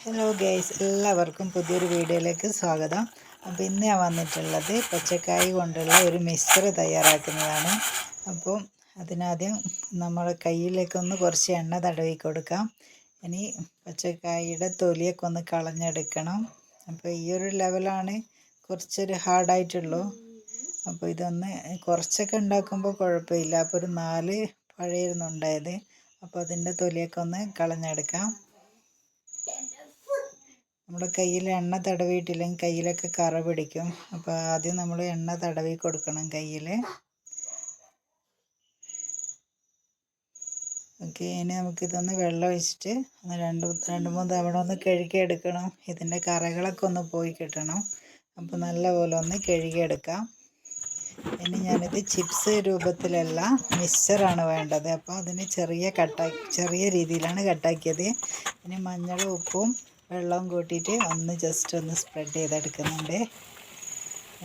Hello guys, എല്ലാവർക്കും പുതിയൊരു വീഡിയോയിലേക്ക് സ്വാഗതം. അപ്പോൾ ഇന്ന് ഞാൻ വന്നിട്ടുള്ളത് പച്ചക്കായ കൊണ്ടുള്ള ഒരു മിക്സ്ചർ തയ്യാറാക്കുന്നതാണ്. അപ്പോൾ അതിനാദ്യം നമ്മൾ കയ്യിലേക്കൊന്ന് കുറച്ച് എണ്ണ തടവി കൊടുക്കാം. ഇനി പച്ചക്കായയുടെ തൊലിയൊക്കെ ഒന്ന് കളഞ്ഞെടുക്കണം. അപ്പോൾ ഈ ഒരു ലെവലാണ് കുറച്ചൊരു ഹാർഡായിട്ടുള്ളൂ. അപ്പോൾ ഇതൊന്ന് കുറച്ചൊക്കെ ഉണ്ടാക്കുമ്പോൾ കുഴപ്പമില്ല. അപ്പോൾ ഒരു 4 പഴയിരുന്നു ഉണ്ടായത്. അപ്പോൾ അതിൻ്റെ തൊലിയൊക്കെ ഒന്ന് കളഞ്ഞെടുക്കാം. നമ്മുടെ കയ്യിൽ എണ്ണ തടവിയിട്ടില്ലെങ്കിൽ കയ്യിലൊക്കെ കറ പിടിക്കും. അപ്പോൾ ആദ്യം നമ്മൾ എണ്ണ തടവി കൊടുക്കണം കയ്യിൽ. ഓക്കെ, ഇനി നമുക്കിതൊന്ന് വെള്ളം ഒഴിച്ചിട്ട് രണ്ട് മൂന്ന് തവണ ഒന്ന് കഴുകിയെടുക്കണം. ഇതിൻ്റെ കറകളൊക്കെ ഒന്ന് പോയി കിട്ടണം. അപ്പോൾ നല്ലപോലെ ഒന്ന് കഴുകിയെടുക്കാം. ഇനി ഞാനിത് ചിപ്സ് രൂപത്തിലല്ല, മിക്സ്ചറാണ് വേണ്ടത്. അപ്പോൾ അതിന് ചെറിയ രീതിയിലാണ് കട്ടാക്കിയത്. ഇനി മഞ്ഞളും ഉപ്പും വെള്ളവും കൂട്ടിയിട്ട് ജസ്റ്റ് ഒന്ന് സ്പ്രെഡ് ചെയ്തെടുക്കുന്നുണ്ട്.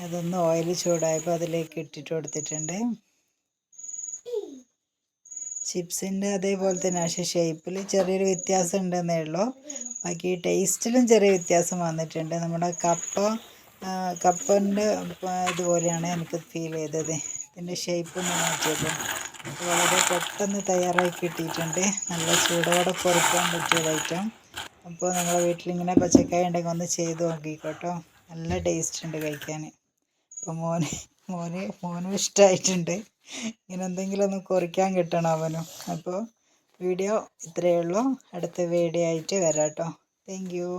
അതൊന്ന് ഓയിൽ ചൂടായപ്പോൾ അതിലേക്ക് ഇട്ടിട്ട് കൊടുത്തിട്ടുണ്ട്. ചിപ്സിൻ്റെ അതേപോലെ തന്നെ, പക്ഷേ ഷേപ്പിൽ ചെറിയൊരു വ്യത്യാസം ഉണ്ടെന്നേ ഉള്ളൂ. ബാക്കി ടേസ്റ്റിലും ചെറിയ വ്യത്യാസം വന്നിട്ടുണ്ട്. നമ്മുടെ കപ്പൻ്റെ ഇതുപോലെയാണ് എനിക്ക് ഫീൽ ചെയ്തത്. ഇതിൻ്റെ ഷേപ്പ് ഒന്ന് മാറ്റിയപ്പോൾ വളരെ പെട്ടെന്ന് തയ്യാറായി കിട്ടിയിട്ടുണ്ട്. നല്ല ചൂടോടെ പൊറിക്കാൻ പറ്റിയ ഐറ്റം. അപ്പോൾ നമ്മളെ വീട്ടിലിങ്ങനെ പച്ചക്കായ ഉണ്ടെങ്കിൽ ഒന്ന് ചെയ്ത് നോക്കിക്കോട്ടോ. നല്ല ടേസ്റ്റ് ഉണ്ട് കഴിക്കാൻ. അപ്പോൾ മോനും ഇഷ്ടമായിട്ടുണ്ട്. ഇങ്ങനെ എന്തെങ്കിലും ഒന്ന് കുറിക്കാൻ കിട്ടണം അവനും. അപ്പോൾ വീഡിയോ ഇത്രയേ ഉള്ളൂ. അടുത്ത വീഡിയോ ആയിട്ട് വരാം കേട്ടോ. Thank you.